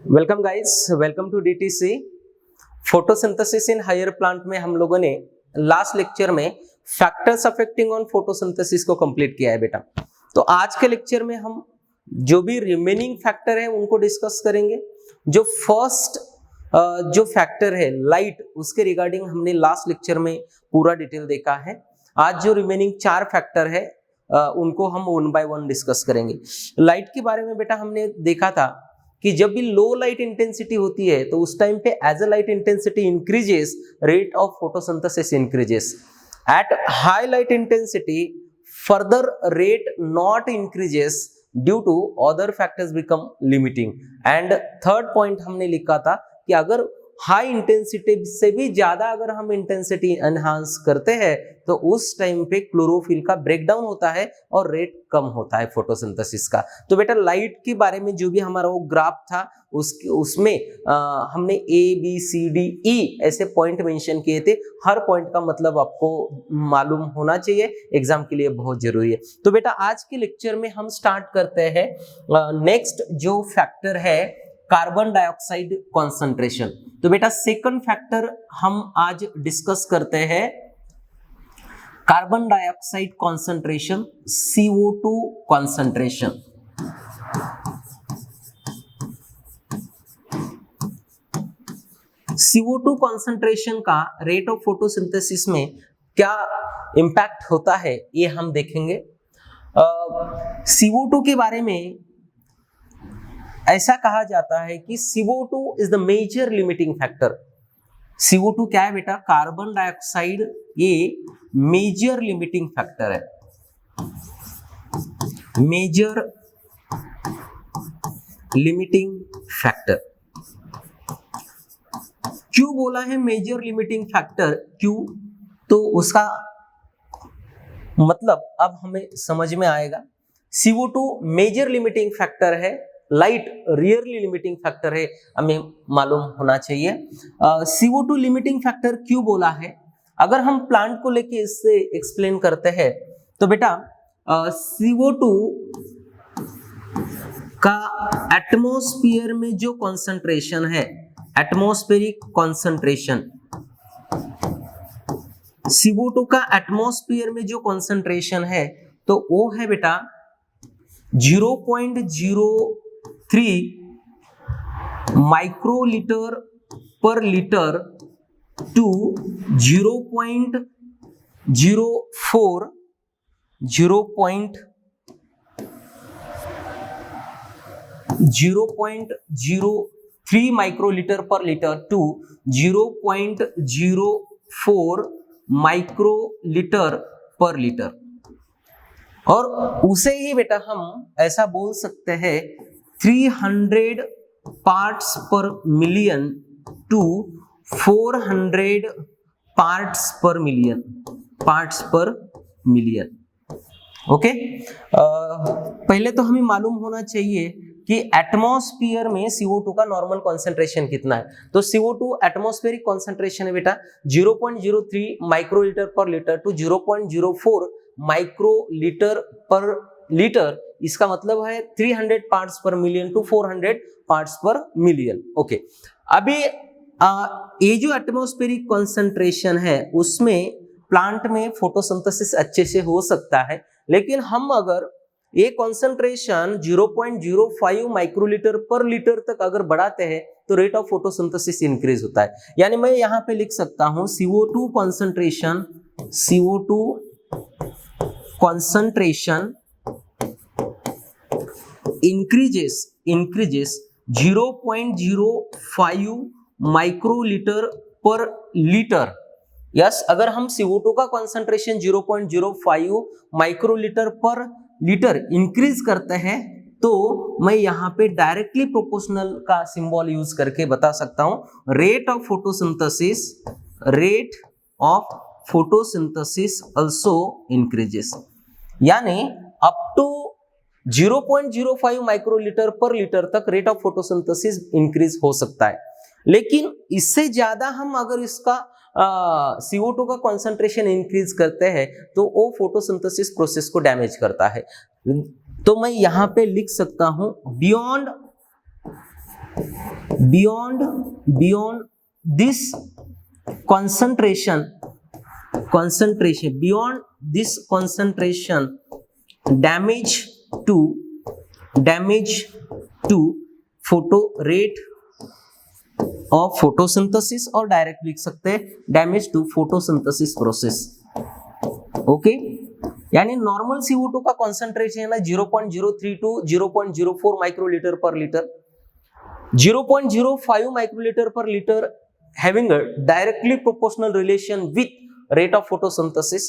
Welcome guys, welcome to DTC photosynthesis in higher plant में हम लोगों ने लास्ट लेक्चर में फैक्टर्स अफेक्टिंग ऑन फोटोसिंथेसिस को कंप्लीट किया है बेटा। तो आज के लेक्चर में हम जो भी रिमेनिंग फैक्टर है उनको डिस्कस करेंगे। जो फर्स्ट जो फैक्टर है लाइट, उसके रिगार्डिंग हमने लास्ट लेक्चर में पूरा डिटेल देखा है। आज जो रिमेनिंग 4 फैक्टर है उनको हम वन बाय वन डिस्कस करेंगे। लाइट के बारे में बेटा हमने देखा था कि जब भी लो लाइट इंटेंसिटी होती है तो उस टाइम पे as a light intensity increases, rate of photosynthesis increases. At high light intensity further rate not increases due to other factors become limiting. And third point हमने लिखा था कि अगर हाई इंटेंसिटी से भी ज्यादा अगर हम इंटेंसिटी एनहांस करते हैं तो उस टाइम पे क्लोरोफिल का ब्रेकडाउन होता है और रेट कम होता है फोटोसिंथेसिस का। तो बेटा लाइट के बारे में जो भी हमारा वो ग्राफ था उसमें हमने A B C D E ऐसे पॉइंट मेंशन किए थे। हर पॉइंट का मतलब आपको मालूम होना चाहिए, एग्जाम के लिए बहुत जरूरी है। तो बेटा आज के लेक्चर में हम स्टार्ट करते हैं नेक्स्ट जो फैक्टर है कार्बन डाइऑक्साइड कॉन्सेंट्रेशन। तो बेटा सेकंड फैक्टर हम आज डिस्कस करते हैं carbon dioxide concentration, CO2 concentration. CO2 concentration का रेट ऑफ फोटोसिंथेसिस में क्या इंपैक्ट होता है ये हम देखेंगे। CO2 के बारे में ऐसा कहा जाता है कि CO2 is the major limiting factor. CO2 क्या है बेटा? कार्बन डाइऑक्साइड ये मेजर लिमिटिंग फैक्टर है। मेजर लिमिटिंग फैक्टर क्यों बोला है मेजर लिमिटिंग फैक्टर? क्यों? तो उसका मतलब अब हमें समझ में आएगा। CO2 मेजर लिमिटिंग फैक्टर है, लाइट रियरली लिमिटिंग फैक्टर है, हमें मालूम होना चाहिए। CO2 लिमिटिंग फैक्टर क्यों बोला है? अगर हम प्लांट को लेके इससे एक्सप्लेन करते हैं तो बेटा CO2 का एटमॉस्फेयर में जो कॉन्सेंट्रेशन है, एटमॉस्फेरिक कॉन्सेंट्रेशन, CO2 का एटमॉस्फेयर में जो कॉन्सेंट्रेशन है तो वो है बेटा 0.03 microlitre per litre to 0.03 microlitre per litre to 0.04 microlitre per litre. और उसे ही बेटा हम ऐसा बोल सकते हैं 300 पार्ट्स पर मिलियन टू 400 पार्ट्स पर मिलियन, पार्ट्स पर मिलियन। ओके, पहले तो हमें मालूम होना चाहिए कि एटमॉस्फेयर में CO2 का नॉर्मल कॉन्सेंट्रेशन कितना है। तो CO2 एटमॉस्फेरिक कॉन्सेंट्रेशन है बेटा 0.03 microlitre per litre to 0.04 microlitre per litre. इसका मतलब है 300 पार्ट्स पर मिलियन टू 400 पार्ट्स पर मिलियन। ओके, अभी ये जो एटमॉस्फेरिक कॉन्सेंट्रेशन है उसमें प्लांट में फोटोसिंथेसिस अच्छे से हो सकता है, लेकिन हम अगर ये कॉन्सेंट्रेशन 0.05 माइक्रोलीटर पर लीटर तक अगर बढ़ाते हैं तो रेट ऑफ फोटोसिंथेसिस इंक्रीज होता है। यानी मैं यहाँ पे लिख सकता हूँ CO2 concentration, CO2 concentration increases 0.05 microlitre per litre. Yes, अगर हम CO2 का concentration 0.05 microlitre per litre increase करते हैं तो मैं यहाँ पे डायरेक्टली प्रोपोर्शनल का सिंबल यूज करके बता सकता हूँ rate of photosynthesis, rate of photosynthesis also increases। यानी up to 0.05 microlitre per litre तक रेट ऑफ फोटोसिंथेसिस इंक्रीज हो सकता है, लेकिन इससे ज्यादा हम अगर इसका CO2 का कॉन्सेंट्रेशन इंक्रीज करते हैं तो वो फोटोसिंथेसिस प्रोसेस को डैमेज करता है। तो मैं यहाँ पे लिख सकता हूं beyond beyond this concentration, beyond this concentration, damage to photo rate of photosynthesis, और डायरेक्ट लिख सकते हैं damage to photosynthesis process. Okay, यानी नॉर्मल CO2 का कॉन्सेंट्रेशन है 0.03 to 0.04 microlitre per litre, 0.05 microlitre per litre having a directly proportional relation with rate of photosynthesis,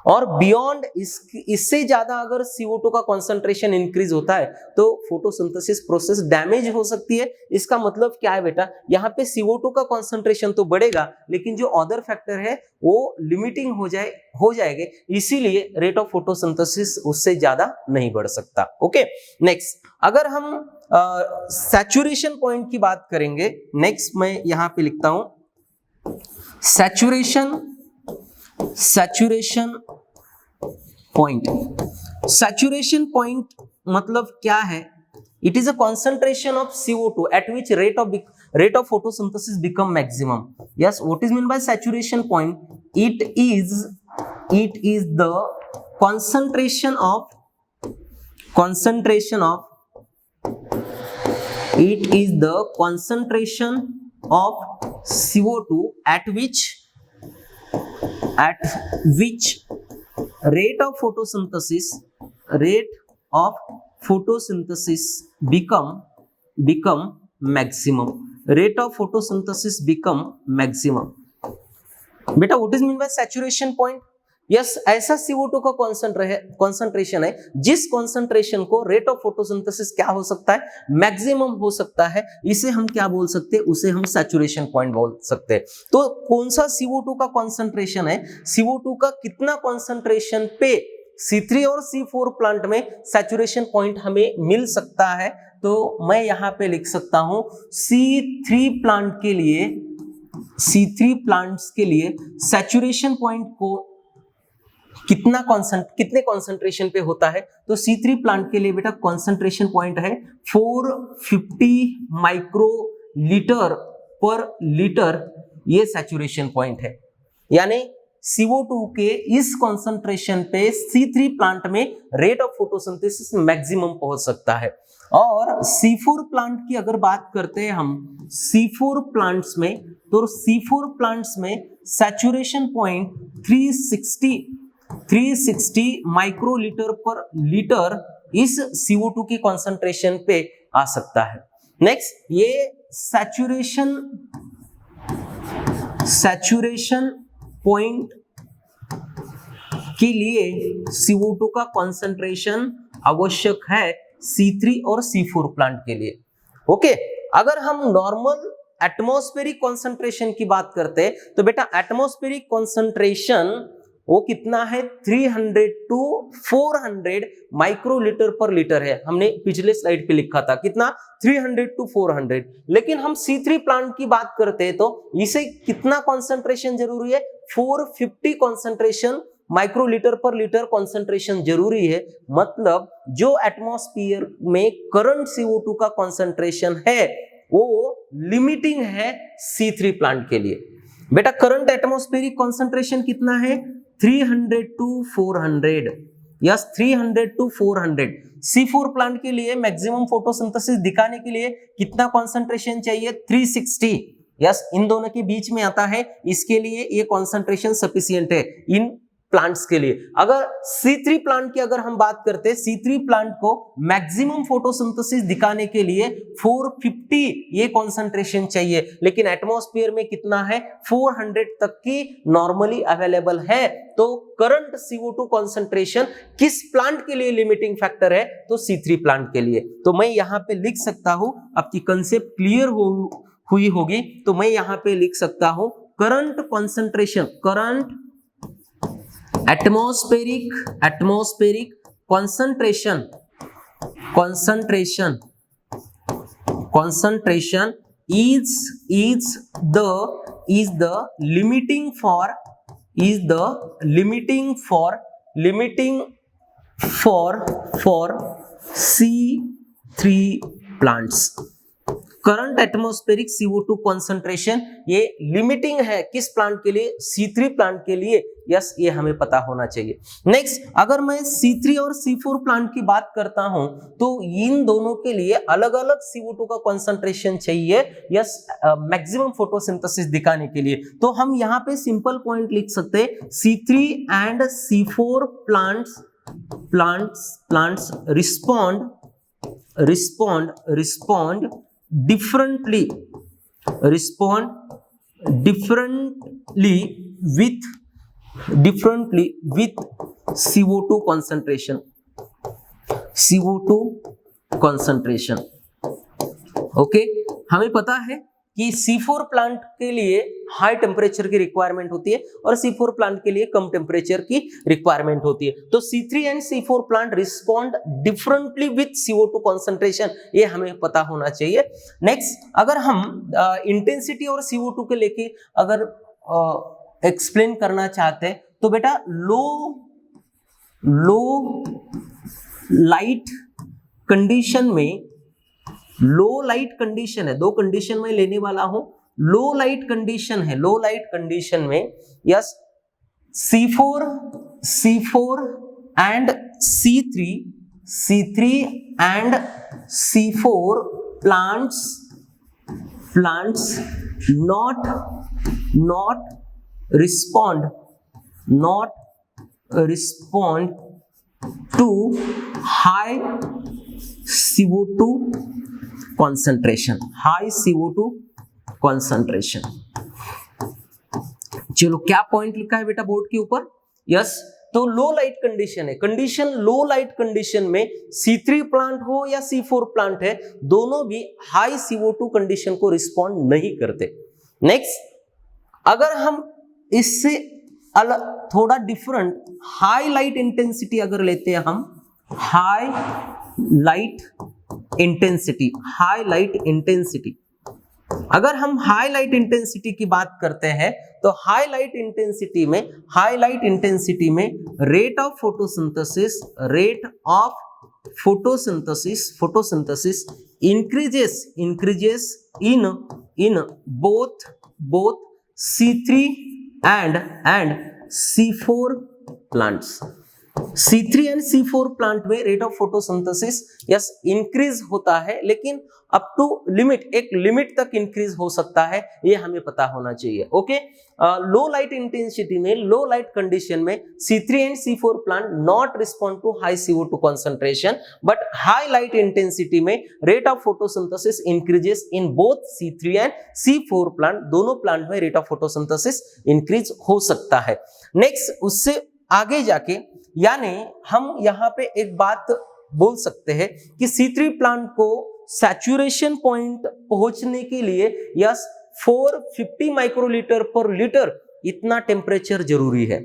और beyond इससे ज्यादा अगर CO2 का कॉन्सेंट्रेशन इंक्रीज होता है तो फोटोसिंथेसिस प्रोसेस डैमेज हो सकती है। इसका मतलब क्या है बेटा, यहाँ पे CO2 का कॉन्सेंट्रेशन तो बढ़ेगा लेकिन जो अदर फैक्टर है वो लिमिटिंग हो जाएंगे, इसीलिए रेट ऑफ फोटोसिंथेसिस उससे ज्यादा नहीं बढ़ सकता। ओके, नेक्स्ट अगर हम सैचुरेशन पॉइंट की बात करेंगे, नेक्स्ट मैं यहां पे लिखता हूं सैचुरेशन पॉइंट। सैचुरेशन पॉइंट मतलब क्या है? It is a concentration of CO2 at which rate of photosynthesis become maximum. Yes, what is meant by saturation point? It is the concentration of CO2 at which rate of photosynthesis become maximum. Rate of photosynthesis become maximum. बेटा what is mean bye saturation point? Yes, ऐसा CO2 का concentration है जिस concentration को rate of photosynthesis क्या हो सकता है, मैक्सिमम हो सकता है। इसे हम क्या बोल सकते हैं? उसे हम सैचुरेशन पॉइंट बोल सकते हैं। तो कौन सा CO2 का कॉन्सेंट्रेशन है, CO2 का कितना कॉन्सेंट्रेशन पे C3 और C4 प्लांट में सैचुरेशन पॉइंट हमें मिल सकता है? तो मैं यहां पे लिख सकता हूं C3 प्लांट्स के लिए सैचुरेशन पॉइंट को कितने कॉन्सेंट्रेशन पे होता है? तो C3 प्लांट के लिए बेटा कॉन्सेंट्रेशन पॉइंट है 450 माइक्रोलीटर पर लीटर, ये सैचुरेशन पॉइंट है। यानी CO2 के इस कॉन्सेंट्रेशन पे C3 प्लांट में रेट ऑफ फोटोसिंथेसिस मैक्सिमम पहुंच सकता है। और C4 प्लांट की अगर बात करते हैं हम C4 प्लांट्स में, तो C4 प्लांट्स में saturation point 360 microlitre per litre इस CO2 की कॉन्सेंट्रेशन पे आ सकता है। नेक्स्ट, ये सैचुरेशन पॉइंट के लिए CO2 का कॉन्सेंट्रेशन आवश्यक है C3 और C4 प्लांट के लिए। ओके, अगर हम नॉर्मल एटमॉस्फेरिक कॉन्सेंट्रेशन की बात करते हैं तो बेटा एटमॉस्फेरिक कॉन्सेंट्रेशन वो कितना है? 300 to 400 माइक्रोलीटर पर लीटर है। हमने पिछले स्लाइड पे लिखा था कितना? 300 to 400। लेकिन हम C3 प्लांट की बात करते हैं तो इसे कितना कॉन्सेंट्रेशन जरूरी है? 450 concentration microlitre per litre concentration जरूरी है। मतलब जो एटमॉस्फेयर में करंट CO2 का कॉन्सेंट्रेशन है वो लिमिटिंग है C3 प्लांट के लिए। बेटा करंट एटमॉस्फेरिक कॉन्सेंट्रेशन कितना है? 300 to 400। Yes, 300 to 400। C4 plant के लिए मैक्सिमम फोटोसिंथेसिस दिखाने के लिए कितना कॉन्सेंट्रेशन चाहिए? 360। यस, इन दोनों के बीच में आता है, इसके लिए ये कॉन्सेंट्रेशन सफिशिएंट है इन प्लांट्स के लिए। अगर C3 प्लांट की अगर हम बात करते हैं, C3 प्लांट को मैक्सिमम फोटोसिंथेसिस दिखाने के लिए 450 ये कॉन्सेंट्रेशन चाहिए, लेकिन एटमॉस्फेयर में कितना है? 400 तक की नॉर्मली अवेलेबल है। तो करंट CO2 कॉन्सेंट्रेशन किस प्लांट के लिए लिमिटिंग फैक्टर है? तो C3 प्लांट के लिए। तो मैं यहां पे लिख सकता हूं, आपकी कंसेप्ट क्लियर हुई होगी, तो मैं यहां पे लिख सकता हूं current concentration, current atmospheric concentration is the limiting for C3 plants। Current atmospheric CO2 concentration, ये लिमिटिंग है किस प्लांट के लिए, C3 प्लांट के लिए। यस, ये हमें पता होना चाहिए। नेक्स्ट, अगर मैं C3 और C4 प्लांट की बात करता हूं तो इन दोनों के लिए अलग अलग CO2 का कॉन्सेंट्रेशन चाहिए, यस, मैक्सिमम फोटोसिंथेसिस दिखाने के लिए। तो हम यहाँ पे सिंपल पॉइंट लिख सकते हैं, C3 and C4 plants respond differently with CO2 concentration। Okay, हमें पता है कि C4 प्लांट के लिए हाई टेम्परेचर की रिक्वायरमेंट होती है और C4 प्लांट के लिए कम टेम्परेचर की रिक्वायरमेंट होती है। तो C3 and C4 plant respond differently with CO2 concentration, ये हमें पता होना चाहिए। नेक्स्ट, अगर हम इंटेंसिटी और CO2 के लेके अगर एक्सप्लेन करना चाहते हैं तो बेटा लो लाइट कंडीशन में, लो लाइट कंडीशन है, दो कंडीशन में लेने वाला हूं। लो लाइट कंडीशन में yes C4 and C3 and C4 plants not respond to high CO2 concentration। चलो, क्या पॉइंट लिखा है बेटा बोर्ड के ऊपर? यस, तो लो लाइट कंडीशन है, लो लाइट कंडीशन में C3 प्लांट हो या C4 प्लांट है, दोनों भी हाई CO2 कंडीशन को रिस्पॉन्ड नहीं करते। नेक्स्ट, अगर हम इससे अलग थोड़ा डिफरेंट हाई लाइट इंटेंसिटी अगर लेते हैं, हम हाई लाइट इंटेंसिटी, अगर हम हाई लाइट इंटेंसिटी की बात करते हैं तो हाई लाइट इंटेंसिटी में rate of photosynthesis increases in both C3 and C4 plants. C3 and C4 plant में rate of photosynthesis yes increase होता है, लेकिन अप टू लिमिट, एक लिमिट तक इंक्रीज हो सकता है, ये हमें पता होना चाहिए। ओके, लो लाइट इंटेंसिटी में, लो लाइट कंडीशन में C3 and C4 plant not respond to high CO2 concentration, but high light intensity में rate of photosynthesis increases in both C3 and C4 plant, दोनों प्लांट में रेट ऑफ फोटोसिंथेसिस इंक्रीज हो सकता है। Next, उससे आगे जाके यानी हम यहाँ पे एक बात बोल सकते हैं कि C3 प्लांट को सैचुरेशन पॉइंट पहुंचने के लिए यस 450 माइक्रोलीटर पर लीटर इतना टेम्परेचर जरूरी है।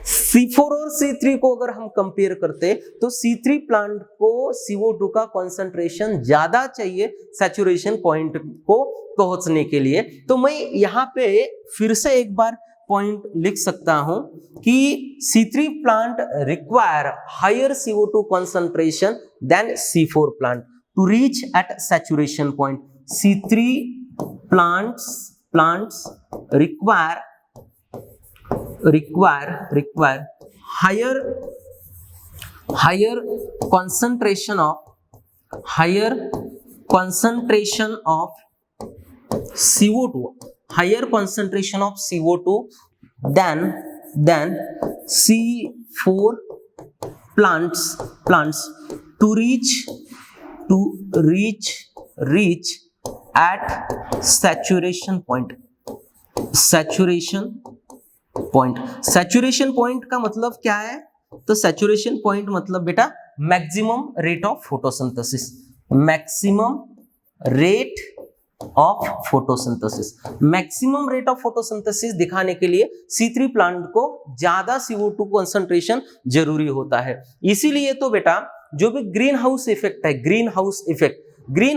C4 और C3 को अगर हम कंपेयर करते तो C3 प्लांट को CO2 का कंसंट्रेशन ज्यादा चाहिए सैचुरेशन पॉइंट को पहुंचने के लिए। तो मैं यहाँ पे फिर से एक बार पॉइंट लिख सकता हूं कि C3 plant require higher CO2 concentration than C4 plant to reach at saturation point। C3 plants require higher concentration of CO2 than C4 plants to reach at saturation point का मतलब क्या है? तो saturation point मतलब बेटा maximum rate of photosynthesis दिखाने के लिए C3 प्लांट को ज्यादा CO2 कंसंट्रेशन जरूरी होता है। इसीलिए तो बेटा जो भी ग्रीन हाउस इफेक्ट है, ग्रीन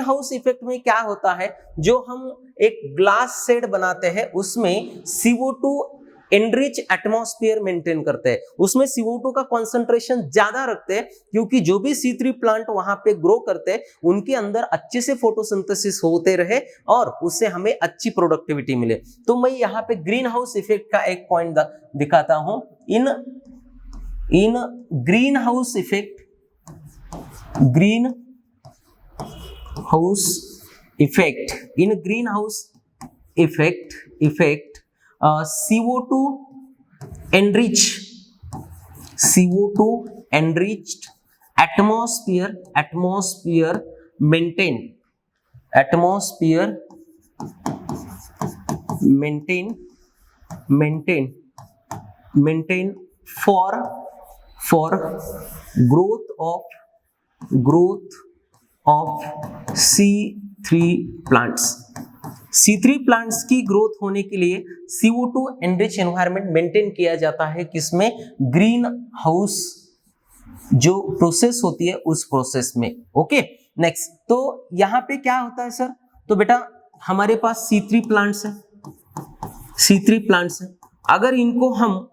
हाउस इफेक्ट में क्या होता है, जो हम एक ग्लास शेड बनाते हैं उसमें CO2 एनरिच एटमॉस्फेयर मेंटेन करते हैं, उसमें CO2 का कॉन्सेंट्रेशन ज्यादा रखते हैं, क्योंकि जो भी C3 प्लांट वहां पे ग्रो करते हैं उनके अंदर अच्छे से फोटोसिंथेसिस होते रहे और उससे हमें अच्छी प्रोडक्टिविटी मिले। तो मैं यहाँ पे ग्रीन हाउस इफेक्ट का एक पॉइंट दिखाता हूं। इन green house effect, green house effect, in green house effect CO2 enriched atmosphere maintain for growth of C3 plants। C3 plants की ग्रोथ होने के लिए CO2 एनरिच एनवायरनमेंट मेंटेन किया जाता है, किसमें? ग्रीन हाउस जो प्रोसेस होती है उस प्रोसेस में। ओके, नेक्स्ट, तो यहाँ पे क्या होता है सर? तो बेटा हमारे पास C3 प्लांट्स है, अगर इनको हम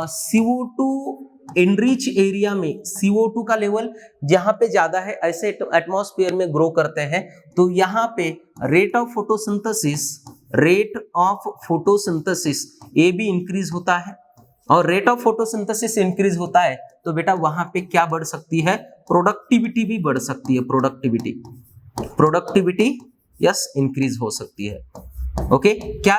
CO2 एनरिच एरिया में CO2 का लेवल जहां पे ज्यादा है, ऐसे एटमॉस्फेयर में ग्रो करते हैं, तो यहाँ पे रेट ऑफ फोटोसिंथेसिस ये भी इंक्रीज होता है, और रेट ऑफ फोटोसिंथेसिस इंक्रीज होता है तो बेटा वहां पे क्या बढ़ सकती है? प्रोडक्टिविटी भी बढ़ सकती है, प्रोडक्टिविटी यस इंक्रीज हो सकती है। ओके, क्या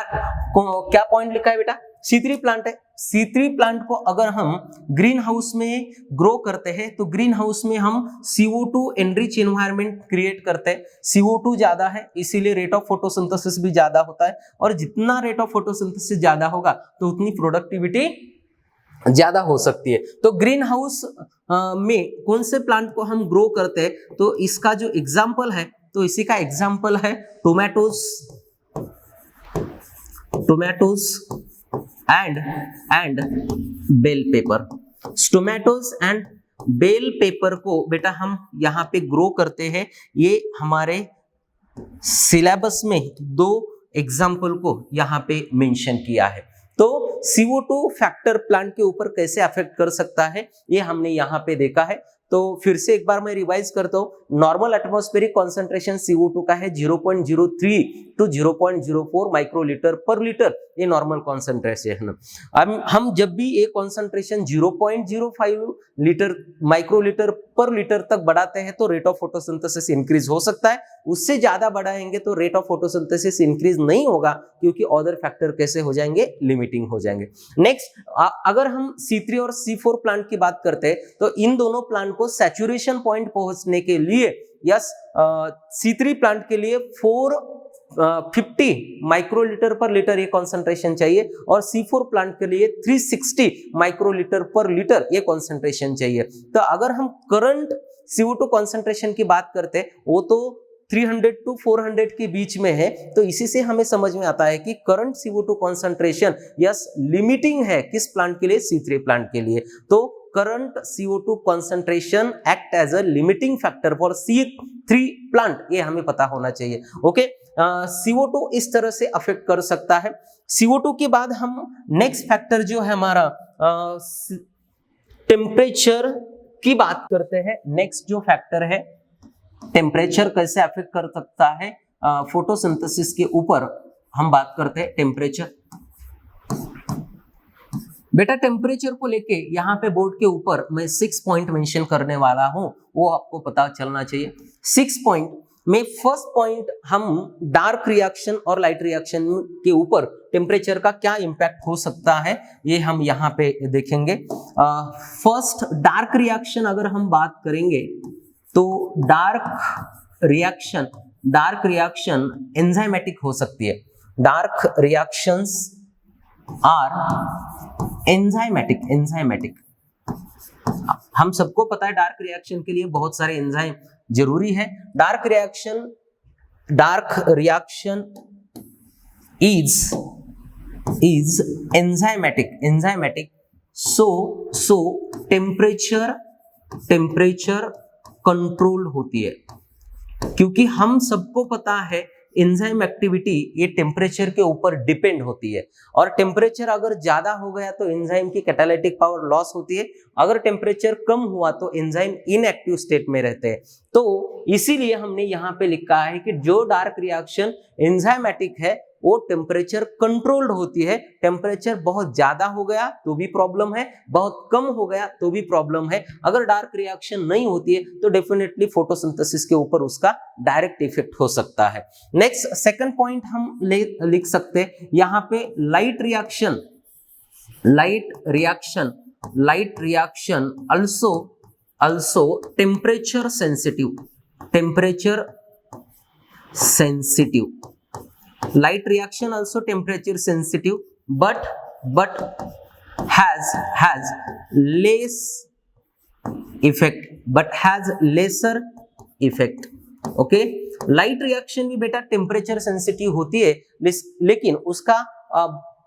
पॉइंट लिखा है बेटा? C3 प्लांट है, C3 प्लांट को अगर हम ग्रीन हाउस में ग्रो करते हैं तो ग्रीन हाउस में हम CO2 एनरिच एनवायरनमेंट क्रिएट करते हैं। CO2 ज्यादा है इसीलिए रेट ऑफ फोटोसिंथेसिस भी ज्यादा होता है, और जितना रेट ऑफ फोटोसिंथेसिस ज्यादा होगा तो उतनी प्रोडक्टिविटी ज्यादा हो सकती है। तो ग्रीन हाउस में कौन से प्लांट को हम ग्रो करते हैं? तो इसका जो एग्जाम्पल है, तो इसी का एग्जाम्पल है tomatoes and bell pepper. Tomatoes and bell pepper को बेटा हम यहाँ पे ग्रो करते हैं। ये हमारे सिलेबस में 2 एग्जाम्पल को यहाँ पे मेंशन किया है। तो CO2 फैक्टर प्लांट के ऊपर कैसे अफेक्ट कर सकता है ये हमने यहाँ पे देखा है। तो फिर से एक बार मैं रिवाइज करता हूँ। नॉर्मल एटमॉस्फेरिक कॉन्सेंट्रेशन CO2 का है 0.03 टू 0.04 माइक्रोलीटर पर लीटर, ये नॉर्मल कॉन्सेंट्रेशन है। हम जब भी ये concentration 0.05 litre microlitre per litre तक बढ़ाते हैं तो रेट ऑफ फोटोसिंथेसिस इंक्रीज हो सकता है, उससे ज्यादा बढ़ाएंगे तो रेट ऑफ फोटोसिंथेसिस इंक्रीज नहीं होगा, क्योंकि अदर फैक्टर कैसे हो जाएंगे? लिमिटिंग हो जाएंगे। नेक्स्ट, अगर हम C3 और C4 प्लांट की बात करते हैं तो इन दोनों प्लांट को सैचुरेशन पॉइंट पहुंचने के लिए यस C3 प्लांट के लिए 450 माइक्रोलीटर पर लीटर ये कॉन्सेंट्रेशन चाहिए, और C4 प्लांट के लिए 360 माइक्रोलीटर पर लीटर ये कॉन्सेंट्रेशन चाहिए। तो अगर हम करंट CO2 कॉन्सेंट्रेशन की बात करते हैं वो तो 300 टू 400 के बीच में है, तो इसी से हमें समझ में आता है कि current CO2 concentration yes limiting है किस प्लांट के लिए? C3 प्लांट के लिए। तो current CO2 concentration act as a limiting factor for C3 plant, ये हमें पता होना चाहिए। ओके, CO2 इस तरह से अफेक्ट कर सकता है। CO2 के बाद हम नेक्स्ट फैक्टर जो है हमारा टेम्परेचर की बात करते हैं। नेक्स्ट जो फैक्टर है टेम्परेचर कैसे अफेक्ट कर सकता है फोटोसिंथेसिस के ऊपर हम बात करते हैं। टेम्परेचर बेटा टेम्परेचर को लेके यहाँ पे बोर्ड के ऊपर मैं 6 पॉइंट मेंशन करने वाला हूं, वो आपको पता चलना चाहिए। 6 पॉइंट में फर्स्ट पॉइंट हम डार्क रिएक्शन और लाइट रिएक्शन के ऊपर टेम्परेचर का क्या इंपैक्ट हो सकता है ये हम यहाँ पे देखेंगे। फर्स्ट डार्क रिएक्शन अगर हम बात करेंगे तो डार्क रिएक्शन एंजाइमेटिक हो सकती है। Dark reactions are enzymatic. हम सबको पता है डार्क रिएक्शन के लिए बहुत सारे एंजाइम जरूरी है। Dark reaction is enzymatic so temperature control होती है, क्योंकि हम सबको पता है एंजाइम एक्टिविटी ये टेम्परेचर के ऊपर डिपेंड होती है, और टेम्परेचर अगर ज्यादा हो गया तो एंजाइम की कैटालिटिक पावर लॉस होती है, अगर टेम्परेचर कम हुआ तो एंजाइम इनएक्टिव स्टेट में रहते हैं। तो इसीलिए हमने यहाँ पे लिखा है कि जो डार्क रिएक्शन एंजाइमेटिक है वो टेम्परेचर कंट्रोल्ड होती है। टेम्परेचर बहुत ज्यादा हो गया तो भी प्रॉब्लम है, बहुत कम हो गया तो भी प्रॉब्लम है। अगर डार्क रिएक्शन नहीं होती है तो डेफिनेटली फोटोसिंथेसिस के ऊपर उसका डायरेक्ट इफेक्ट हो सकता है। नेक्स्ट सेकंड पॉइंट हम लिख सकते हैं यहाँ पे light reaction also temperature sensitive. Light reaction also temperature sensitive, but has less effect, but has lesser effect. Okay, light reaction भी बेटा टेम्परेचर सेंसिटिव होती है, लेकिन उसका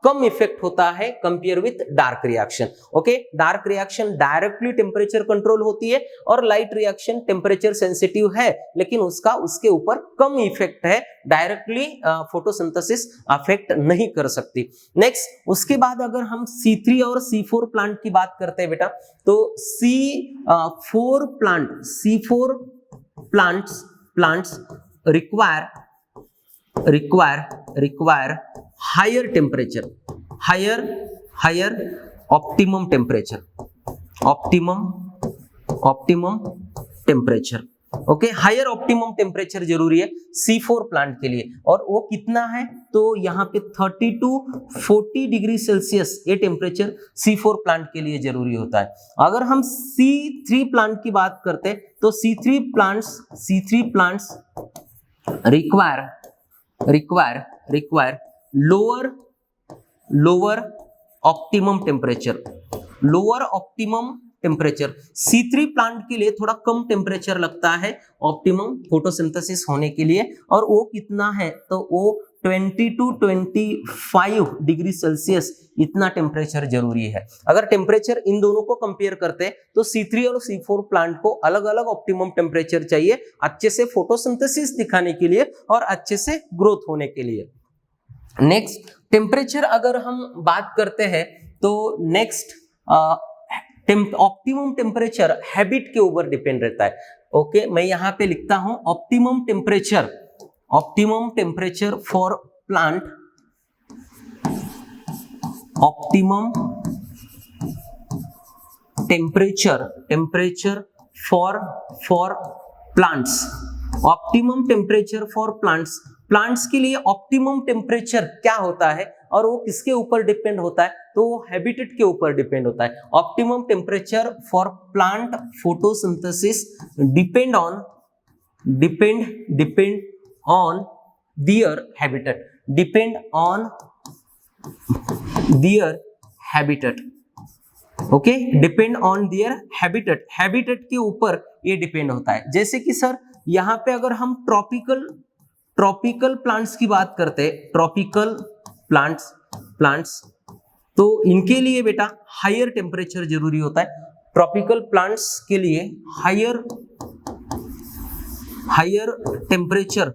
कम इफेक्ट होता है compare with dark reaction. Okay, dark reaction directly temperature control होती है और लाइट रिएक्शन टेम्परेचर सेंसिटिव है लेकिन उसके ऊपर कम इफेक्ट है, डायरेक्टली फोटोसिंथेसिस अफेक्ट नहीं कर सकती। नेक्स्ट उसके बाद अगर हम C3 और C4 प्लांट की बात करते हैं बेटा, तो C4 plants require higher temperature, higher optimum temperature. Okay, higher optimum temperature जरूरी है C4 प्लांट के लिए, और वो कितना है तो यहाँ पे 30 to 40 डिग्री सेल्सियस ये टेम्परेचर C4 प्लांट के लिए जरूरी होता है। अगर हम C3 प्लांट की बात करते हैं तो C3 plants require lower optimum temperature. C3 plant के लिए थोड़ा कम टेम्परेचर लगता है ऑप्टिमम फोटोसिंथेसिस होने के लिए, और वो कितना है तो वो 20 to 25 डिग्री सेल्सियस इतना टेम्परेचर जरूरी है। अगर टेम्परेचर इन दोनों को कंपेयर करते हैं तो C3 और C4 प्लांट को अलग अलग ऑप्टिमम टेम्परेचर चाहिए अच्छे से फोटोसिंथेसिस दिखाने के लिए और अच्छे से ग्रोथ होने के लिए। नेक्स्ट टेम्परेचर अगर हम बात करते हैं तो नेक्स्ट ऑप्टिमम टेम्परेचर हैबिट के ऊपर डिपेंड रहता है। ओके, मैं यहाँ पे लिखता हूं optimum temperature for plant, optimum temperature for plants, optimum temperature for plants के लिए ऑप्टिमम टेम्परेचर क्या होता है और वो किसके ऊपर डिपेंड होता है तो वो हैबिटेट के ऊपर डिपेंड होता है। Optimum temperature for plant photosynthesis depend on their habitat, okay, depend on their habitat के ऊपर ये डिपेंड होता है। जैसे कि सर यहाँ पे अगर हम ट्रॉपिकल प्लांट्स की बात करते हैं, ट्रॉपिकल प्लांट्स तो इनके लिए बेटा हायर टेम्परेचर जरूरी होता है। ट्रॉपिकल प्लांट्स के लिए हायर टेम्परेचर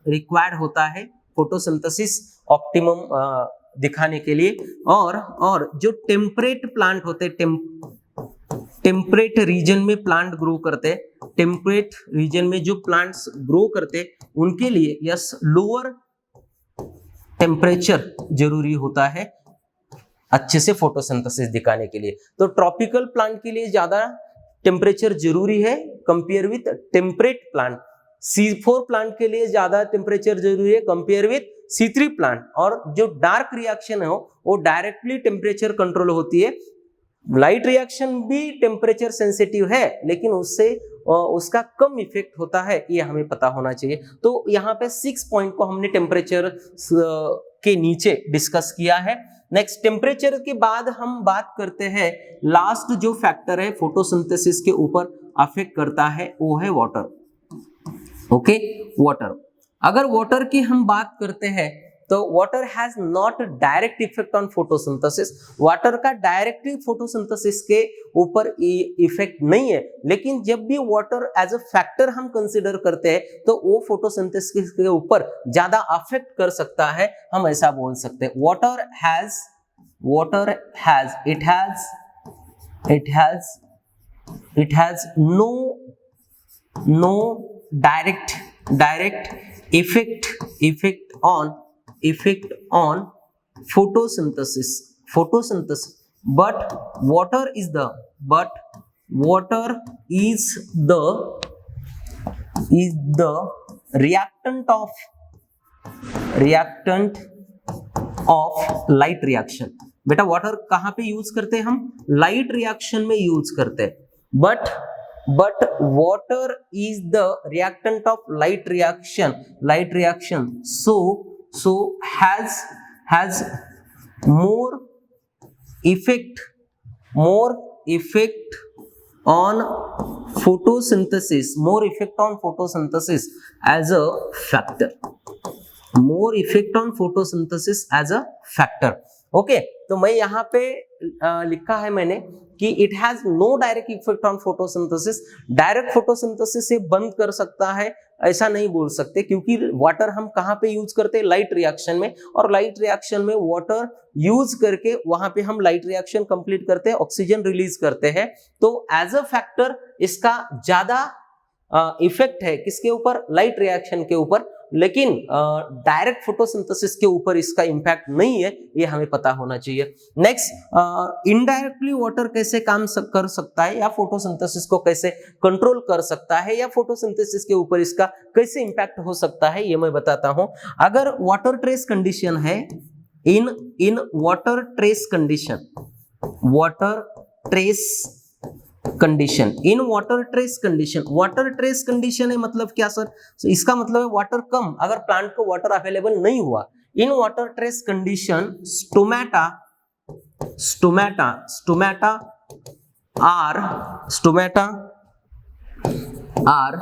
रिक्वायर्ड होता है फोटोसिंथेसिस ऑप्टिमम दिखाने के लिए। और जो टेम्परेट प्लांट होते हैं, टेम्परेट रीजन में प्लांट ग्रो करते हैं, टेम्परेट रीजन में जो प्लांट्स ग्रो करते हैं उनके लिए यस लोअर टेम्परेचर जरूरी होता है अच्छे से फोटोसिंथेसिस दिखाने के लिए। तो ट्रॉपिकल प्लांट के लिए ज्यादा टेम्परेचर जरूरी है compare with temperate plant. C4 plant के लिए ज्यादा टेम्परेचर जरूरी है कंपेयर विथ C3 प्लांट। और जो डार्क रिएक्शन है वो डायरेक्टली टेम्परेचर कंट्रोल होती है। लाइट रिएक्शन भी टेम्परेचर सेंसिटिव है लेकिन उसका कम इफेक्ट होता है, ये हमें पता होना चाहिए। तो यहाँ पे 6 पॉइंट को हमने टेम्परेचर के नीचे डिस्कस किया है। नेक्स्ट टेम्परेचर के बाद हम बात करते हैं लास्ट जो फैक्टर है फोटोसिंथेसिस के ऊपर अफेक्ट करता है वो है वाटर। Okay, water. अगर वाटर की हम बात करते हैं तो water has not direct effect on photosynthesis, water का डायरेक्टली फोटोसिंथेसिस के ऊपर इफेक्ट नहीं है, लेकिन जब भी वाटर एज अ फैक्टर हम कंसीडर करते हैं तो वो फोटोसिंथेसिस के ऊपर ज्यादा अफेक्ट कर सकता है, हम ऐसा बोल सकते हैं। Water has it has no direct effect on photosynthesis, but water is the reactant of light reaction। बेटा वाटर कहां पे यूज करते हैं हम? लाइट रिएक्शन में यूज करते हैं, but water is the reactant of light reaction, so has more effect on photosynthesis as a factor, okay तो मैं यहाँ पे लिखा है मैंने कि it has no direct effect on photosynthesis, direct photosynthesis से बंद कर सकता है ऐसा नहीं बोल सकते, क्योंकि वाटर हम कहाँ पे यूज करते हैं? लाइट रिएक्शन में, और लाइट रिएक्शन में वाटर यूज करके वहां पे हम लाइट रिएक्शन कंप्लीट करते हैं, ऑक्सीजन रिलीज करते हैं, तो एज अ फैक्टर इसका ज्यादा इफेक्ट है किसके ऊपर? लाइट रिएक्शन के ऊपर, लेकिन डायरेक्ट फोटोसिंथेसिस के ऊपर इसका इंपैक्ट नहीं है, ये हमें पता होना चाहिए। नेक्स्ट, इनडायरेक्टली वाटर कैसे काम कर सकता है या फोटोसिंथेसिस को कैसे कंट्रोल कर सकता है या फोटोसिंथेसिस के ऊपर इसका कैसे इंपैक्ट हो सकता है, ये मैं बताता हूं। अगर वाटर ट्रेस कंडीशन है, इन water stress condition, water stress condition है मतलब क्या सर? इसका मतलब है वाटर कम, अगर प्लांट को वाटर अवेलेबल नहीं हुआ, in water stress condition stomata are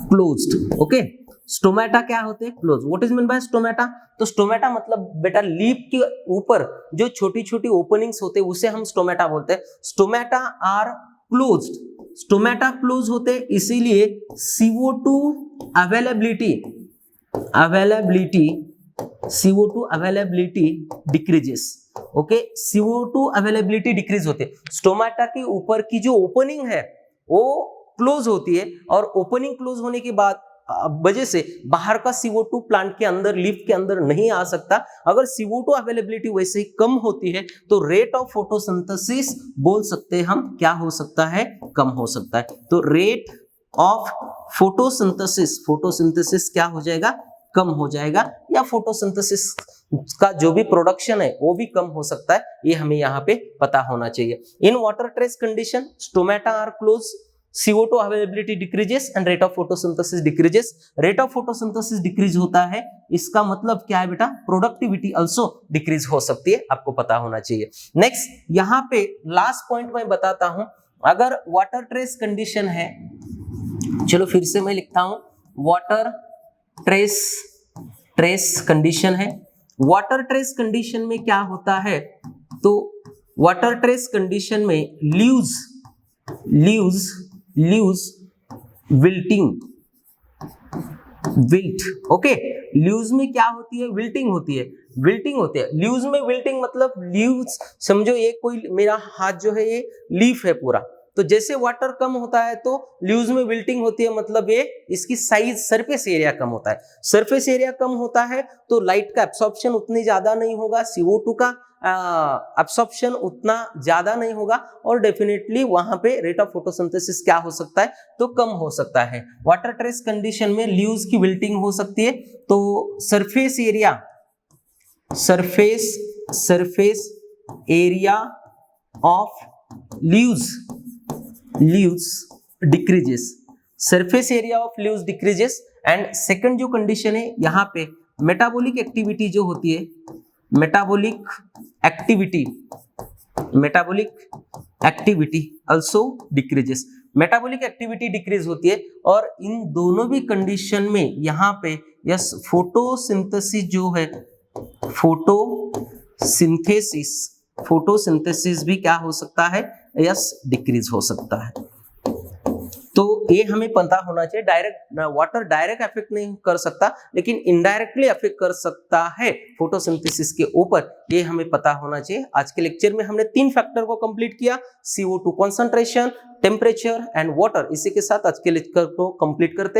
closed. Okay, stomata क्या होते हैं? Close. What is mean by stomata? तो स्टोमेटा मतलब बेटा लीफ के ऊपर जो छोटी छोटी ओपनिंग्स होते हैं उसे हम स्टोमेटा बोलते हैं। Stomata are closed, stomata close होते इसीलिए CO2 availability decreases. Okay, CO2 availability decrease होते, स्टोमेटा के ऊपर की जो ओपनिंग है वो क्लोज होती है, और ओपनिंग क्लोज होने के बाद वजह से बाहर का CO2 प्लांट के अंदर, लीफ के अंदर नहीं आ सकता। अगर CO2 अवेलेबिलिटी वैसे ही कम होती है तो रेट ऑफ फोटोसिंथेसिस बोल सकते हैं हम क्या हो सकता है? कम हो सकता है। तो रेट ऑफ फोटोसिंथेसिस क्या हो जाएगा? कम हो जाएगा, या फोटोसिंथेसिस का जो भी प्रोडक्शन है वो भी कम हो सकता है, ये हमें यहाँ पे पता होना चाहिए। In water stress condition stomata are close, CO2 availability decreases and rate of photosynthesis decreases. Rate of photosynthesis decrease होता है, इसका मतलब क्या है बेटा? प्रोडक्टिविटी आल्सो डिक्रीज हो सकती है, आपको पता होना चाहिए। नेक्स्ट, यहाँ पे लास्ट पॉइंट मैं बताता हूं, अगर वाटर ट्रेस कंडीशन है, चलो फिर से मैं लिखता हूं, वाटर ट्रेस कंडीशन है। वाटर ट्रेस कंडीशन में क्या होता है? तो वाटर ट्रेस कंडीशन में विल्ट। ओके, ल्यूज में क्या होती है? विल्टिंग होती है। ल्यूज में विल्टिंग मतलब लीव्स, समझो ये कोई मेरा हाथ जो है ये लीफ है पूरा, तो जैसे वाटर कम होता है तो ल्यूज में विल्टिंग होती है, मतलब ये इसकी साइज, सरफेस एरिया कम होता है। सरफेस एरिया कम होता है तो लाइट का एब्सॉर्प्शन उतनी ज्यादा नहीं होगा, CO2 का एब्सॉर्प्शन उतना ज्यादा नहीं होगा, और डेफिनेटली वहां पे रेट ऑफ फोटोसिंथेसिस क्या हो सकता है? तो कम हो सकता है। वाटर ट्रेस कंडीशन में ल्यूज की विल्टिंग हो सकती है, तो surface area of leaves decreases, surface area of leaves decreases. And second जो कंडीशन है यहाँ पे, मेटाबॉलिक एक्टिविटी जो होती है, metabolic activity also decreases. Metabolic activity decrease होती है, और इन दोनों भी कंडीशन में यहाँ पे यस फोटोसिंथेसिस जो है फोटोसिंथेसिस भी क्या हो सकता है, यस डिक्रीज हो सकता है। तो ये हमें पता होना चाहिए। डायरेक्ट वाटर डायरेक्ट अफेक्ट नहीं कर सकता, लेकिन इनडायरेक्टली अफेक्ट कर सकता है फोटोसिंथेसिस के ऊपर, ये हमें पता होना चाहिए। आज के लेक्चर में हमने 3 फैक्टर को कंप्लीट किया, CO2 concentration, temperature and water. इसी के साथ आज के लेक्चर को कंप्लीट करते हैं।